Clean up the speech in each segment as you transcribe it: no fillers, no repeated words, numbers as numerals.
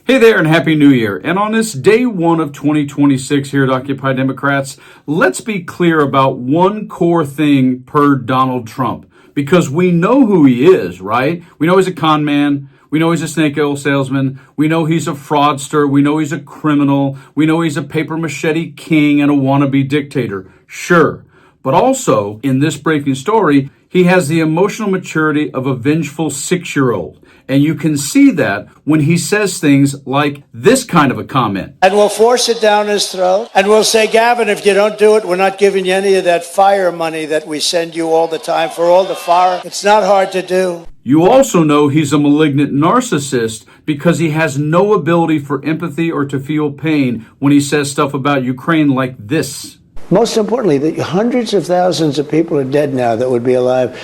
Hey there and Happy New Year. And on this day one of 2026 here at Occupy Democrats, let's be clear about one core thing per Donald Trump. Because we know who he is, right? We know he's a con man. We know he's a snake oil salesman. We know he's a fraudster. We know he's a criminal. We know he's a paper machete king and a wannabe dictator. Sure. But also, in this breaking story, he has the emotional maturity of a vengeful 6-year-old. And you can see that when he says things like this kind of a comment. And we'll force it down his throat. And we'll say, Gavin, if you don't do it, we're not giving you any of that fire money that we send you all the time for all the fire. It's not hard to do. You also know he's a malignant narcissist because he has no ability for empathy or to feel pain when he says stuff about Ukraine like this. Most importantly, the hundreds of thousands of people are dead now that would be alive.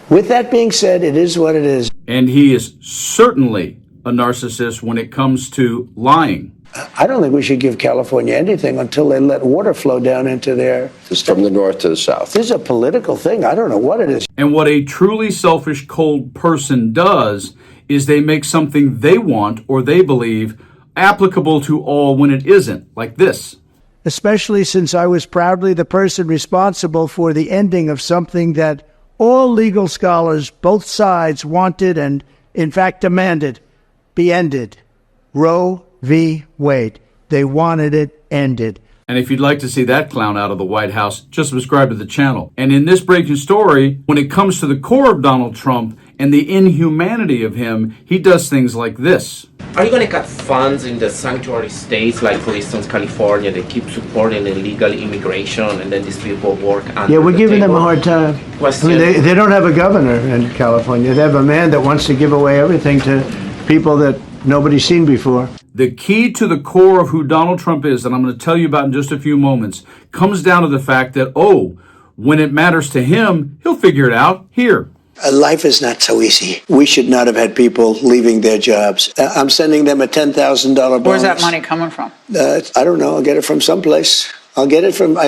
With that being said, it is what it is. And he is certainly a narcissist when it comes to lying. I don't think we should give California anything until they let water flow down into their... From the north to the south. This is a political thing. I don't know what it is. And what a truly selfish, cold person does is they make something they want or they believe applicable to all when it isn't, like this. Especially since I was proudly the person responsible for the ending of something that all legal scholars, both sides, wanted and, in fact, demanded be ended. Roe v. Wade. They wanted it ended. And if you'd like to see that clown out of the White House, just subscribe to the channel. And in this breaking story, when it comes to the core of Donald Trump and the inhumanity of him, he does things like this. Are you going to cut funds in the sanctuary states, like for instance California, that keep supporting illegal immigration and then these people work under Yeah, we're the giving table? them a hard time. Question. I mean, they don't have a governor in California. They have a man that wants to give away everything to people that nobody's seen before. The key to the core of who Donald Trump is, that I'm going to tell you about in just a few moments, comes down to the fact that, when it matters to him, he'll figure it out here. Life is not so easy. We should not have had people leaving their jobs. I'm sending them a $10,000 bonus. Where's that money coming from? I don't know. I'll get it from someplace. I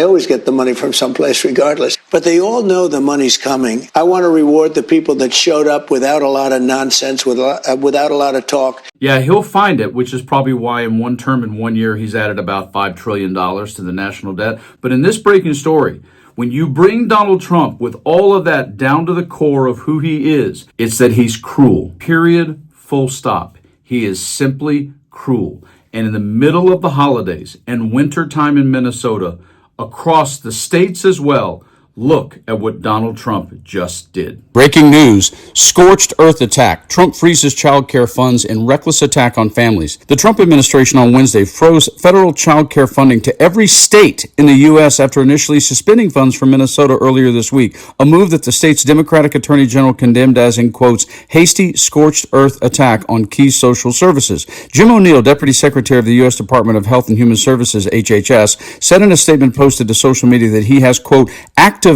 always get the money from someplace regardless. But they all know the money's coming. I want to reward the people that showed up without a lot of nonsense, without a lot of talk. Yeah, he'll find it, which is probably why in one term in 1 year he's added about $5 trillion to the national debt. But in this breaking story, when you bring Donald Trump with all of that down to the core of who he is, it's that he's cruel. Period. Full stop. He is simply cruel. And in the middle of the holidays and wintertime in Minnesota, across the states as well, look at what Donald Trump just did. Breaking news, scorched earth attack. Trump freezes childcare funds in reckless attack on families. The Trump administration on Wednesday froze federal childcare funding to every state in the U.S. after initially suspending funds from Minnesota earlier this week, a move that the state's Democratic Attorney General condemned as, in quotes, hasty scorched earth attack on key social services. Jim O'Neill, Deputy Secretary of the U.S. Department of Health and Human Services, HHS, said in a statement posted to social media that he has, quote, activated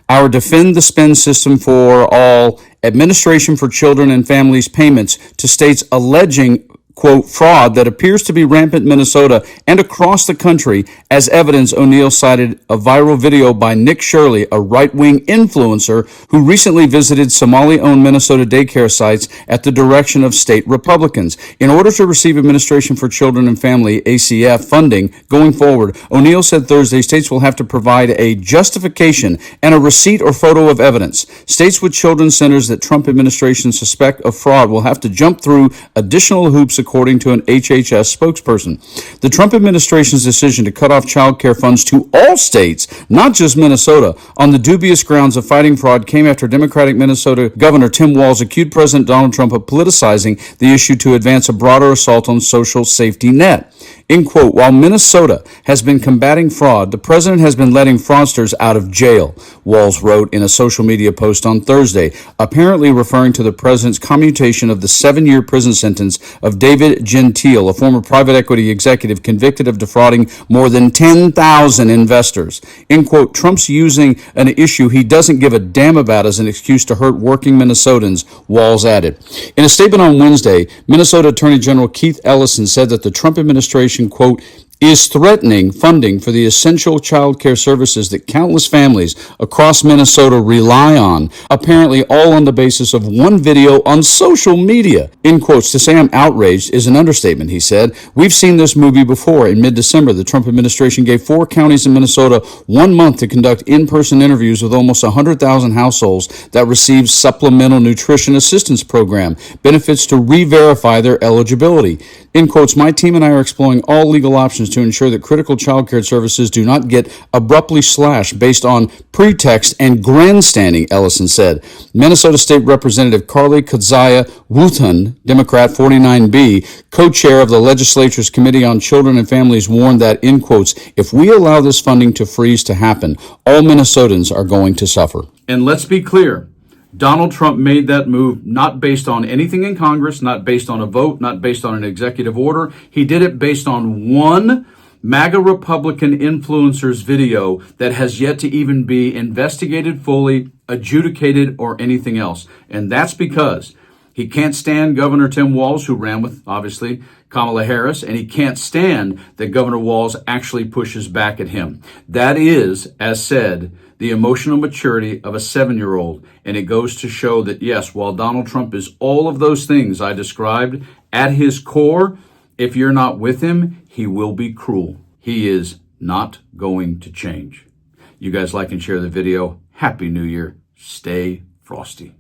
our Defend the Spend system for all Administration for Children and Families payments to states alleging, quote, fraud that appears to be rampant in Minnesota and across the country. As evidence, O'Neill cited a viral video by Nick Shirley, a right-wing influencer who recently visited Somali-owned Minnesota daycare sites at the direction of state Republicans. In order to receive Administration for Children and Family, ACF, funding going forward, O'Neill said Thursday states will have to provide a justification and a receipt or photo of evidence. States with children's centers that Trump administration suspect of fraud will have to jump through additional hoops, according to an HHS spokesperson. The Trump administration's decision to cut off child care funds to all states, not just Minnesota, on the dubious grounds of fighting fraud came after Democratic Minnesota Governor Tim Walz accused President Donald Trump of politicizing the issue to advance a broader assault on social safety net. In quote, while Minnesota has been combating fraud, the president has been letting fraudsters out of jail, Walz wrote in a social media post on Thursday, apparently referring to the president's commutation of the 7-year prison sentence of David Gentile, a former private equity executive convicted of defrauding more than 10,000 investors. In quote, Trump's using an issue he doesn't give a damn about as an excuse to hurt working Minnesotans, Walz added. In a statement on Wednesday, Minnesota Attorney General Keith Ellison said that the Trump administration, quote, is threatening funding for the essential child care services that countless families across Minnesota rely on, apparently all on the basis of one video on social media. In quotes, to say I'm outraged is an understatement, he said. We've seen this movie before. In mid-December, the Trump administration gave 4 counties in Minnesota 1 month to conduct in-person interviews with almost 100,000 households that received Supplemental Nutrition Assistance Program benefits to re-verify their eligibility. In quotes, my team and I are exploring all legal options to ensure that critical child care services do not get abruptly slashed based on pretext and grandstanding, Ellison said. Minnesota State Representative Carly Kudzaya Wooten, Democrat 49B, co-chair of the legislature's Committee on Children and Families, warned that, in quotes, if we allow this funding to freeze to happen, all Minnesotans are going to suffer. And let's be clear. Donald Trump made that move not based on anything in Congress, not based on a vote, not based on an executive order. He did it based on one MAGA Republican influencer's video that has yet to even be investigated fully, adjudicated, or anything else. And that's because he can't stand Governor Tim Walz, who ran with, obviously, Kamala Harris, and he can't stand that Governor Walz actually pushes back at him. That is, as said, the emotional maturity of a 7-year-old. And it goes to show that, yes, while Donald Trump is all of those things I described, at his core, if you're not with him, he will be cruel. He is not going to change. You guys like and share the video. Happy New Year. Stay frosty.